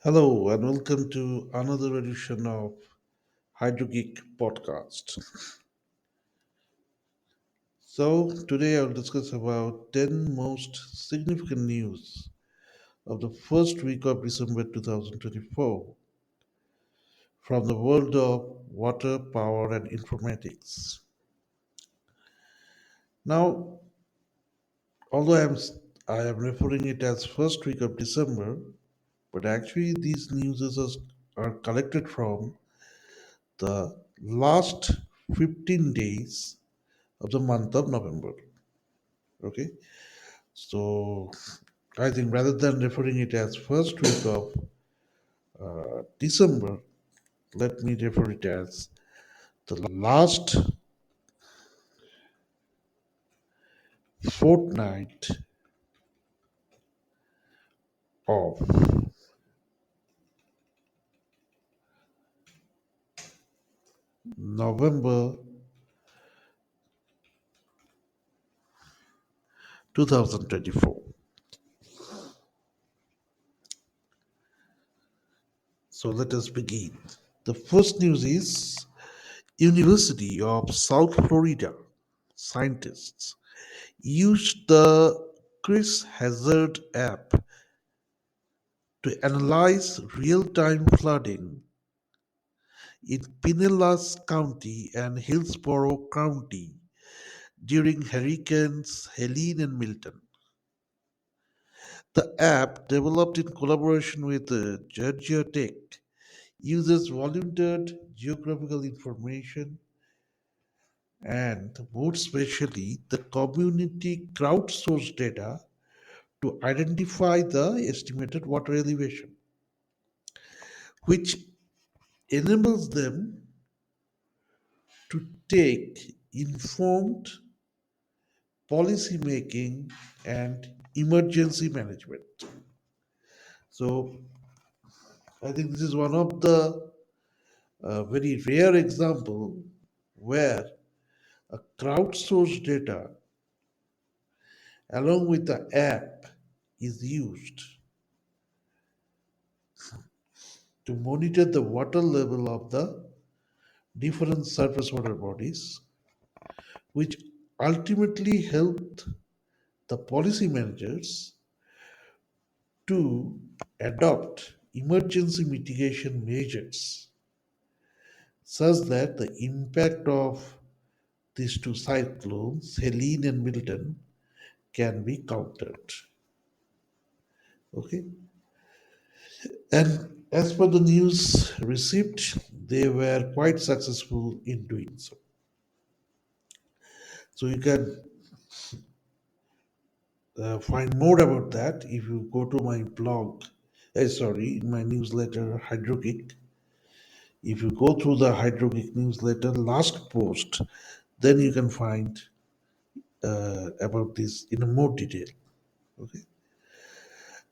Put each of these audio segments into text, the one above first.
Hello and welcome to another edition of HydroGeek podcast. So today I'll discuss about 10 most significant news of the first week of December 2024 from the world of water, power and informatics. Now, although I am referring it as first week of December, but actually these are collected from the last 15 days of the month of November. Okay, so I think rather than referring it as first week of December, let me refer it as the last fortnight of November 2024. So let us begin. The first news is University of South Florida scientists used the CRIS-HAZARD app to analyze real-time flooding in Pinellas County and Hillsborough County during hurricanes Helene and Milton. The app, developed in collaboration with Georgia Tech, uses volunteered geographical information and, more especially, the community crowdsourced data to identify the estimated water elevation, which enables them to take informed policy making and emergency management. So I think this is one of the very rare example where a crowdsourced data along with the app is used to monitor the water level of the different surface water bodies, which ultimately helped the policy managers to adopt emergency mitigation measures such that the impact of these two cyclones, Helene and Milton, can be countered. Okay, and as per the news received, they were quite successful in doing so. So you can find more about that if you go to my blog. My newsletter HydroGeek. If you go through the HydroGeek newsletter last post, then you can find about this in a more detail. Okay.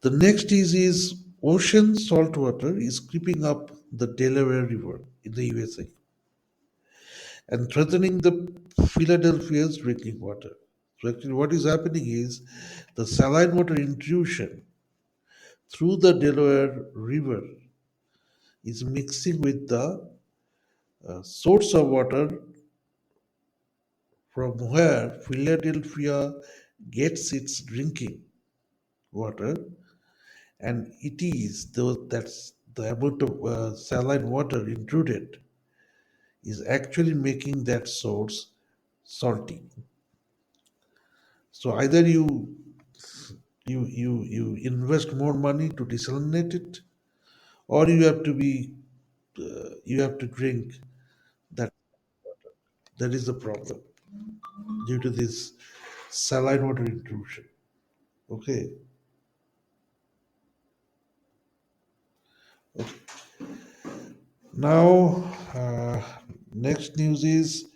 The next is ocean saltwater is creeping up the Delaware River in the USA and threatening the Philadelphia's drinking water. So actually, what is happening is the saline water intrusion through the Delaware River is mixing with the source of water from where Philadelphia gets its drinking water, and that's the amount of saline water intruded is actually making that source salty. So either you invest more money to desalinate it, or you have to drink that. That is the problem due to this saline water intrusion. Okay. Now, next news is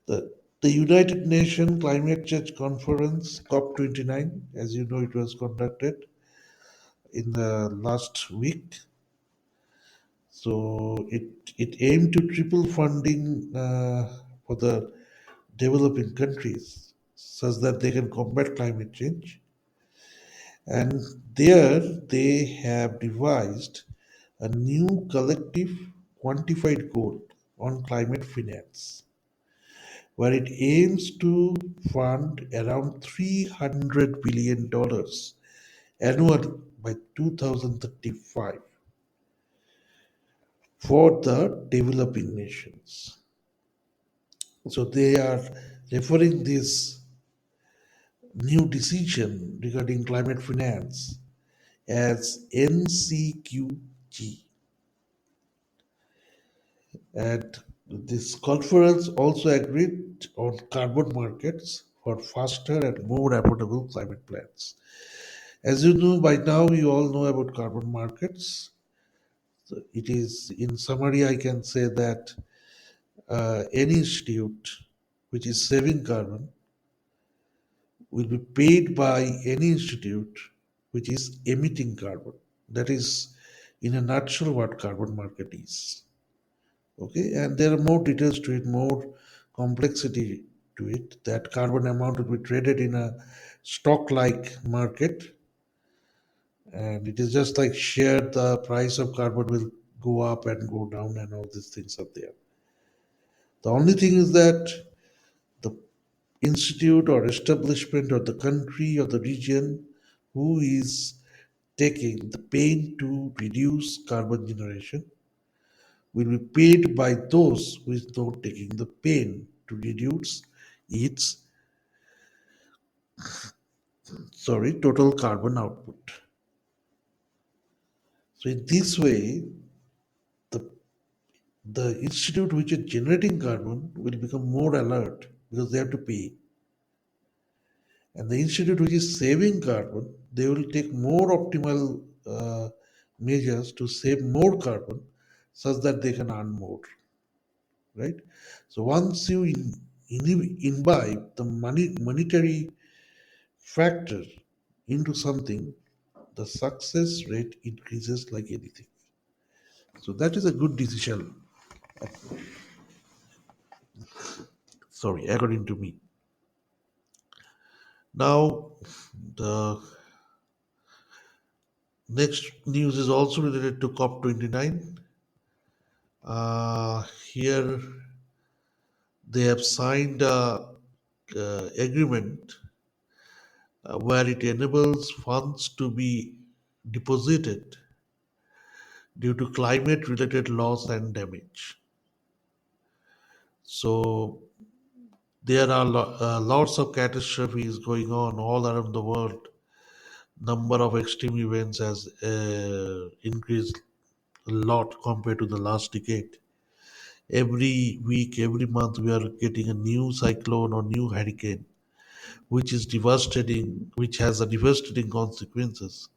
the United Nations Climate Change Conference COP29. As you know, it was conducted in the last week. So it aimed to triple funding for the developing countries such that they can combat climate change. And there they have devised a new collective quantified goal on climate finance, where it aims to fund around $300 billion annually by 2035 for the developing nations. So they are referring this new decision regarding climate finance as NCQG. And this conference also agreed on carbon markets for faster and more affordable climate plans. As you know, by now you all know about carbon markets. So it is, in summary, I can say that any institute which is saving carbon will be paid by any institute which is emitting carbon. That is, in a nutshell, what carbon market is. Okay, and there are more details to it, more complexity to it. That carbon amount will be traded in a stock-like market, and it is just like share. The price of carbon will go up and go down, and all these things are there. The only thing is that the institute or establishment or the country or the region who is taking the pain to reduce carbon generation will be paid by those who is not taking the pain to reduce its total carbon output. So in this way, the the institute which is generating carbon will become more alert because they have to pay. And the institute which is saving carbon, they will take more optimal measures to save more carbon such that they can earn more, right? So once you imbibe the monetary factor into something, the success rate increases like anything. So that is a good decision, sorry, according to me. Now, the next news is also related to COP29. Here, they have signed a agreement where it enables funds to be deposited due to climate related loss and damage. So there are lots of catastrophes going on all around the world. Number of extreme events has increased a lot compared to the last decade. Every week, every month, we are getting a new cyclone or new hurricane, which is devastating, which has a devastating consequences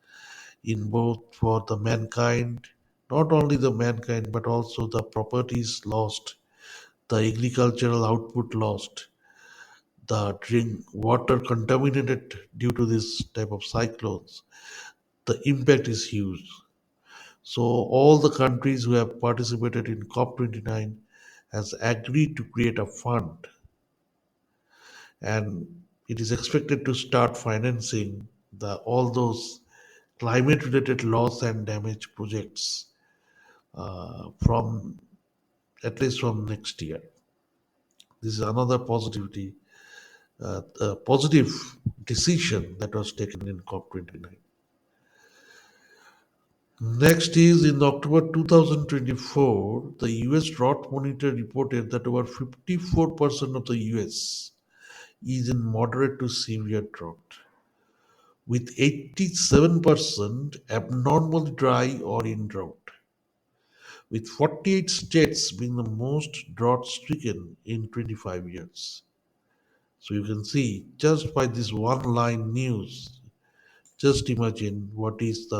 in both for the mankind, not only the mankind, but also the properties lost, the agricultural output lost, the drink water contaminated due to this type of cyclones. The impact is huge. So all the countries who have participated in COP29 has agreed to create a fund, and it is expected to start financing the all those climate related loss and damage projects from at least from next year. This is another positive decision that was taken in COP29. Next is in October 2024, the US Drought Monitor reported that over 54% of the US is in moderate to severe drought, with 87% abnormally dry or in drought, with 48 states being the most drought stricken in 25 years. So you can see just by this one line news, just imagine what is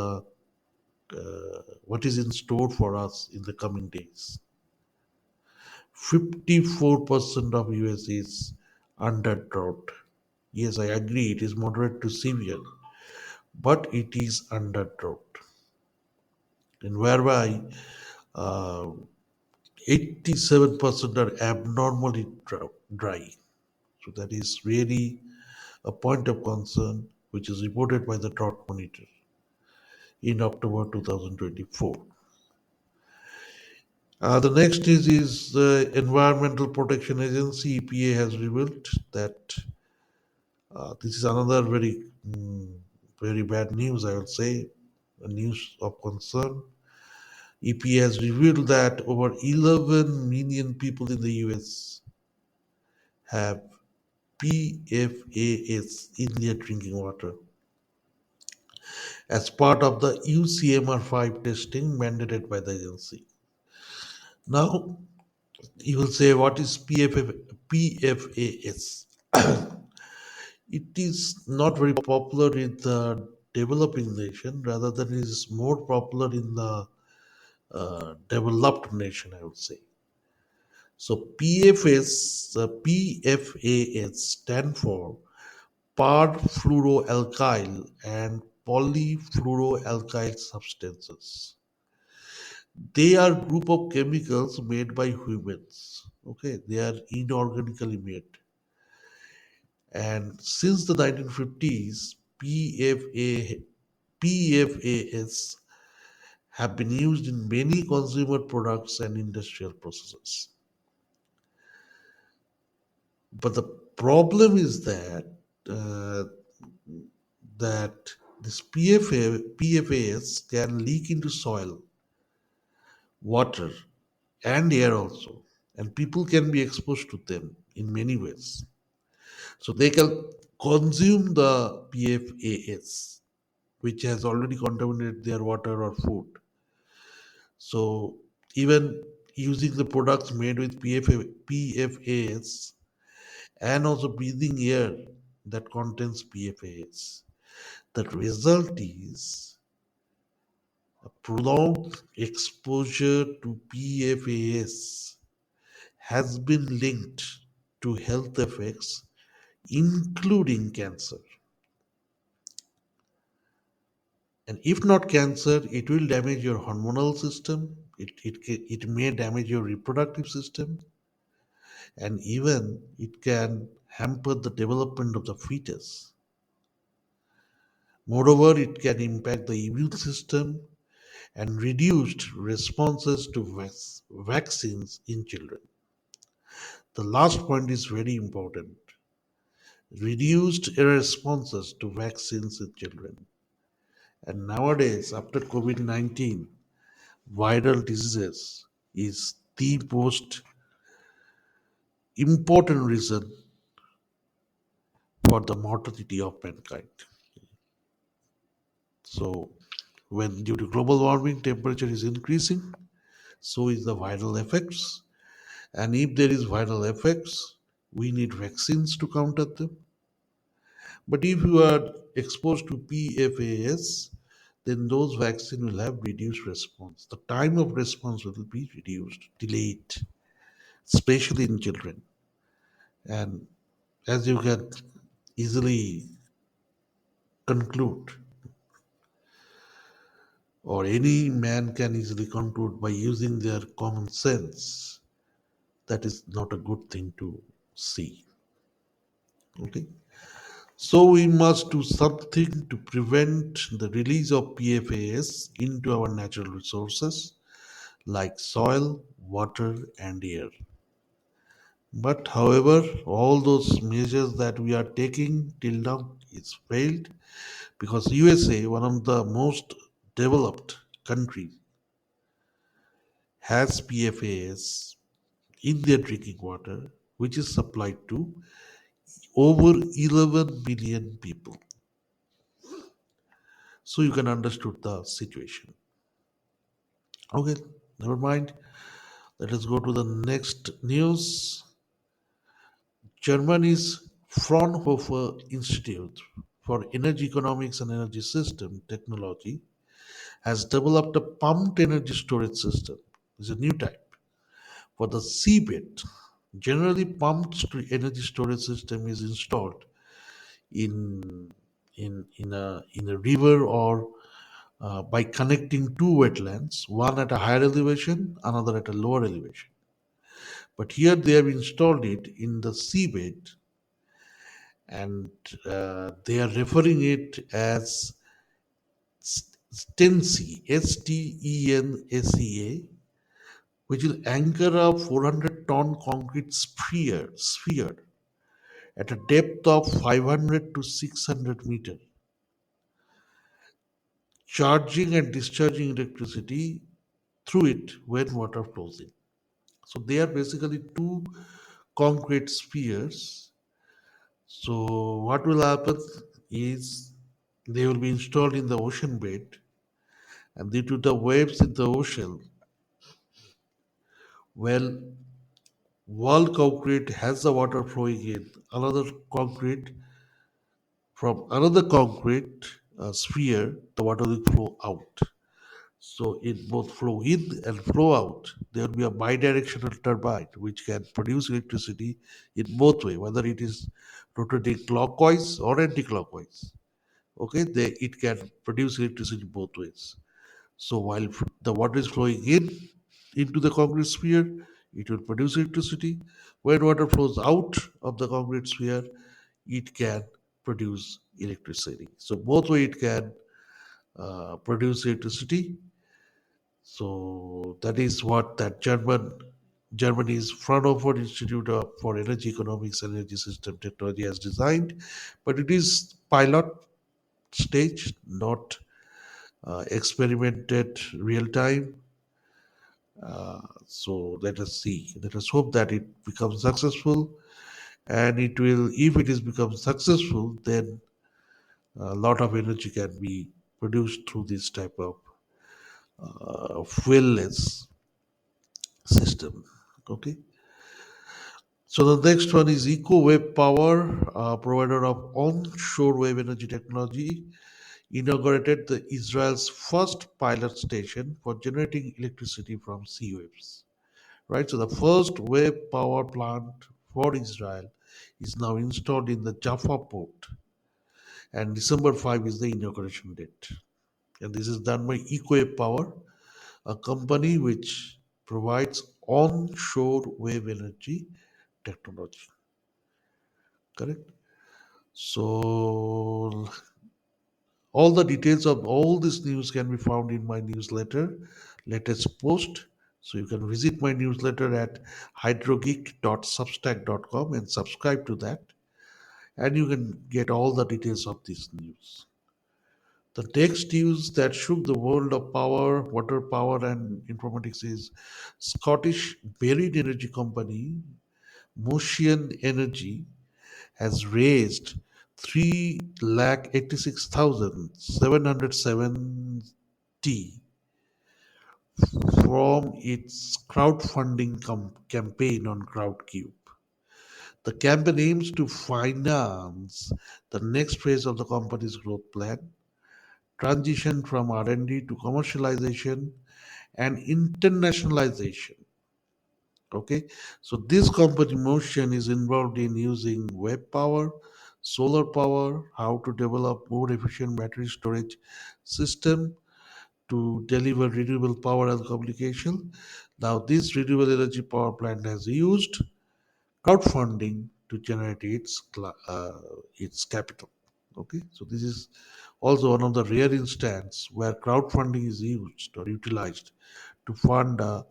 in store for us in the coming days. 54% of US is under drought. Yes, I agree, it is moderate to severe, but it is under drought. And whereby uh, 87% are abnormally dry. So that is really a point of concern which is reported by the Drought Monitor in October 2024. The next is the Environmental Protection Agency (EPA) has revealed that this is another very bad news. I would say a news of concern. EPA has revealed that over 11 million people in the US have PFAS in their drinking water as part of the UCMR 5 testing mandated by the agency. Now, you will say, what is PFAS? It is not very popular in the developing nation, rather than it is more popular in the developed nation, I would say. So PFAS stand for perfluoroalkyl and polyfluoroalkyl substances. They are group of chemicals made by humans. Okay, they are inorganically made. And since the 1950s, PFAS have been used in many consumer products and industrial processes. But the problem is uh, that this PFAS can leak into soil, water, and air also, and people can be exposed to them in many ways. So they can consume the PFAS, which has already contaminated their water or food. So even using the products made with PFAS and also breathing air that contains PFAS, the result is a prolonged exposure to PFAS has been linked to health effects, including cancer. And if not cancer, it will damage your hormonal system, it may damage your reproductive system, and even it can hamper the development of the fetus. Moreover, it can impact the immune system and reduced responses to vaccines in children. The last point is very important: reduced responses to vaccines in children. And nowadays, after COVID 19, viral diseases is the most important reason for the mortality of mankind. So, when due to global warming, temperature is increasing, so is the viral effects. And if there is viral effects, we need vaccines to counter them. But if you are exposed to PFAS, then those vaccines will have reduced response. The time of response will be reduced, delayed, especially in children. And as you can easily conclude, or any man can easily conclude by using their common sense, that is not a good thing to see. Okay. So we must do something to prevent the release of PFAS into our natural resources like soil, water, and air. But however, all those measures that we are taking till now is failed because USA, one of the most developed countries, has PFAS in their drinking water, which is supplied to over 11 million people. So you can understood the situation. Okay, never mind. Let us go to the next news. Germany's Fraunhofer Institute for Energy Economics and Energy System Technology has developed a pumped energy storage system. It's a new type for the seabed. Generally, energy storage system is installed in in a river or by connecting two wetlands, one at a higher elevation, another at a lower elevation. But here they have installed it in the seabed, and they are referring it as StEnSea, StEnSea, which will anchor a 400-ton concrete sphere at a depth of 500 to 600 meters, charging and discharging electricity through it when water flows in. So they are basically two concrete spheres. So what will happen is they will be installed in the ocean bed, and due to the waves in the ocean, well, one concrete has the water flowing in, another concrete from another concrete sphere, the water will flow out. So it both flow in and flow out. There will be a bidirectional turbine which can produce electricity in both way, whether it is rotating clockwise or anti-clockwise. Okay, it can produce electricity both ways. So while the water is flowing in into the concrete sphere, it will produce electricity. When water flows out of the concrete sphere, it can produce electricity. So both way it can produce electricity. So that is what that Germany's Fraunhofer Institute for Energy Economics and Energy System Technology has designed, but it is pilot stage, not experimented real time. So let us see. Let us hope that it becomes successful, and it will. If it is become successful, then a lot of energy can be produced through this type of fuel-less system. Okay. So the next one is Eco Wave Power, provider of onshore wave energy technology, inaugurated the Israel's first pilot station for generating electricity from sea waves. Right, so the first wave power plant for Israel is now installed in the Jaffa Port, and December 5 is the inauguration date. And this is done by EcoWave Power, a company which provides onshore wave energy technology. Correct. So all the details of all this news can be found in my newsletter, latest post. So you can visit my newsletter at hydrogeek.substack.com and subscribe to that. And you can get all the details of this news. The next news that shook the world of power, water power, and informatics is Scottish buried energy company Mocean Energy has raised 3,86,770 from its crowdfunding campaign on Crowdcube. The campaign aims to finance the next phase of the company's growth plan, transition from R&D to commercialization and internationalization. Okay, so this company Motion is involved in using web power, solar power, how to develop more efficient battery storage system to deliver renewable power and communication. Now, this renewable energy power plant has used crowdfunding to generate its capital. Okay, so this is also one of the rare instances where crowdfunding is used or utilized to fund a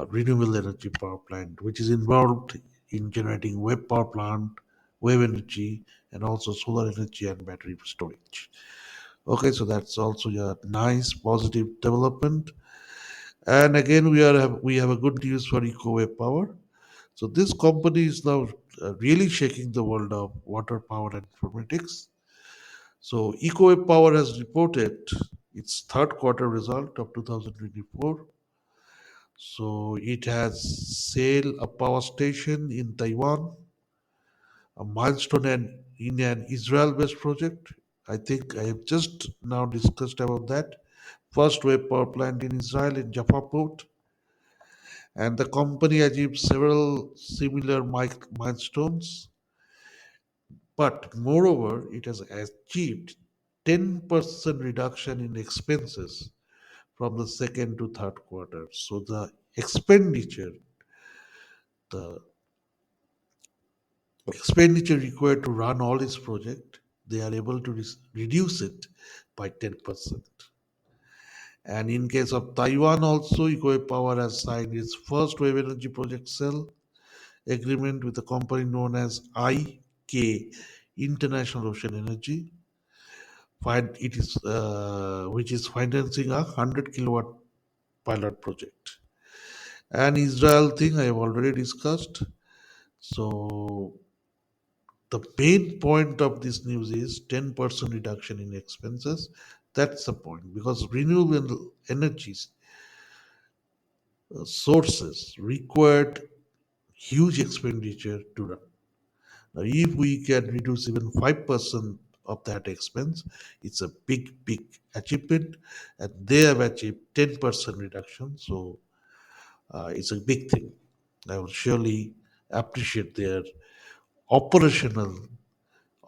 renewable energy power plant, which is involved in generating wave power plant, wave energy, and also solar energy and battery storage. Okay, so that's also a nice positive development. And again, we have a good news for EcoWave Power. So this company is now really shaking the world of water power and informatics. So EcoWave Power has reported its third quarter result of 2024. So it has sailed a power station in Taiwan, a milestone in an Israel-based project. I think I have just now discussed about that. First wave power plant in Israel in Jaffa Port, and the company achieved several similar milestones. But moreover, it has achieved 10% reduction in expenses from the second to third quarter. So the expenditure, the expenditure required to run all its project, they are able to reduce it by 10%. And in case of Taiwan, also, Eco Power has signed its first wave energy project cell agreement with a company known as IK, International Ocean Energy. It is which is financing a 100 kilowatt pilot project. And Israel thing I have already discussed. So the main point of this news is 10% reduction in expenses. That's the point because renewable energies sources required huge expenditure to run. Now, if we can reduce even 5% of that expense, it's a big, big achievement, and they have achieved 10% reduction. So it's a big thing. I will surely appreciate their operational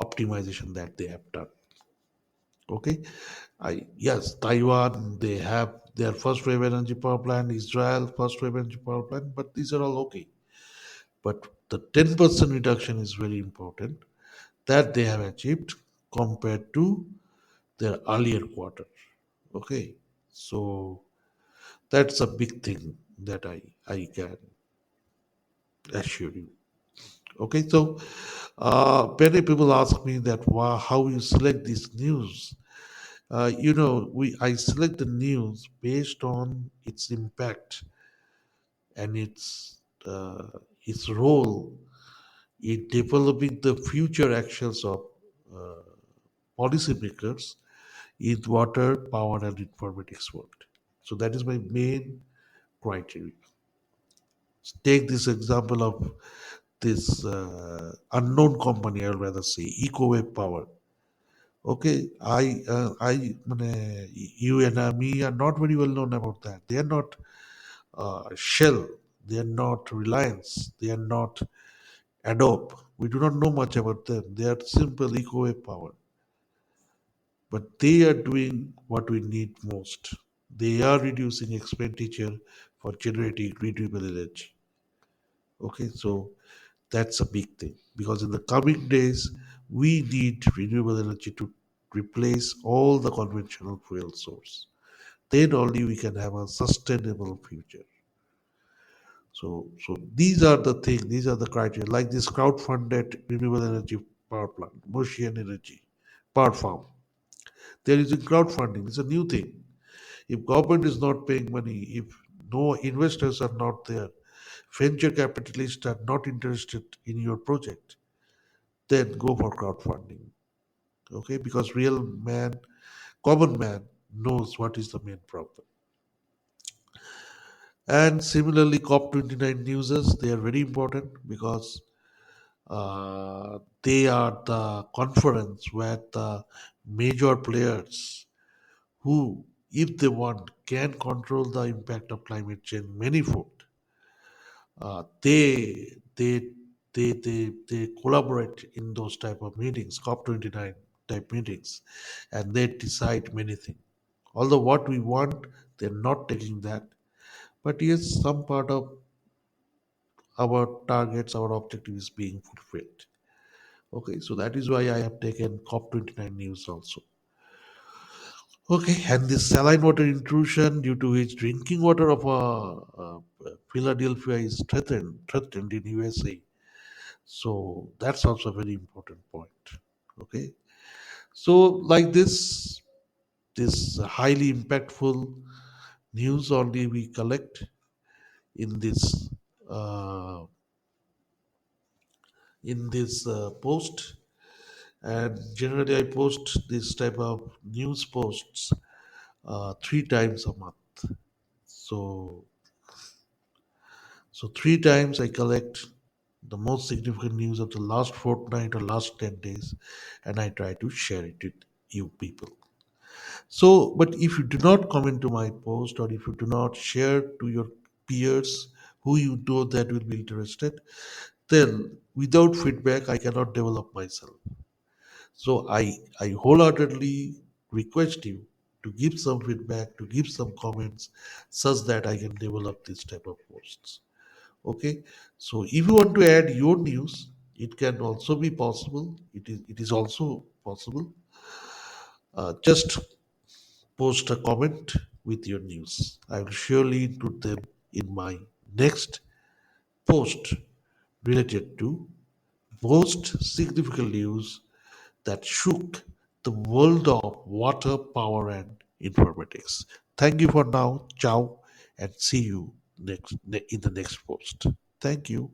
optimization that they have done. Okay, I yes, Taiwan they have their first wave energy power plant, Israel first wave energy power plant, but these are all okay. But the 10% reduction is very important that they have achieved compared to their earlier quarter. Okay, so that's a big thing that I can assure you. Okay, so many people ask me that wow, how you select this news. We I select the news based on its impact and its role in developing the future actions of uh, policymakers in water, power, and informatics world. So that is my main criteria. Take this example of this unknown company. I'd rather say EcoWave Power. Okay, you and me are not very well known about that. They are not Shell. They are not Reliance. They are not Adobe. We do not know much about them. They are simple EcoWave Power, but they are doing what we need most. They are reducing expenditure for generating renewable energy. Okay, so that's a big thing because in the coming days we need renewable energy to replace all the conventional fuel source. Then only we can have a sustainable future. So these are the things, these are the criteria, like this crowd-funded renewable energy power plant, Mocean Energy, power farm. There is a crowdfunding. It's a new thing. If government is not paying money, if no investors are not there, venture capitalists are not interested in your project, then go for crowdfunding. Okay, because real man, common man knows what is the main problem. And similarly, COP29 newses, they are very important because they are the conference where the major players who, if they want, can control the impact of climate change manifold. Uh, they they they collaborate in those type of meetings, COP29 type meetings, and they decide many things. Although what we want, they're not taking that. But yes, some part of our targets, our objective is being fulfilled. Okay, so that is why I have taken COP29 news also. Okay, and this saline water intrusion, due to which drinking water of Philadelphia is threatened in USA. So that's also a very important point. Okay, so like this highly impactful news only we collect in uh, this post, and generally I post this type of news posts 3 times a month. So three times I collect the most significant news of the last fortnight or last 10 days, and I try to share it with you people. So, but if you do not comment to my post or if you do not share to your peers who you know that will be interested, then without feedback, I cannot develop myself. So I wholeheartedly request you to give some feedback, to give some comments, such that I can develop this type of posts. Okay, so if you want to add your news, it can also be possible. It is also possible. Just post a comment with your news. I will surely include them in my next post related to most significant news that shook the world of water, power, and informatics. Thank you for now. Ciao, and see you next in the next post. Thank you.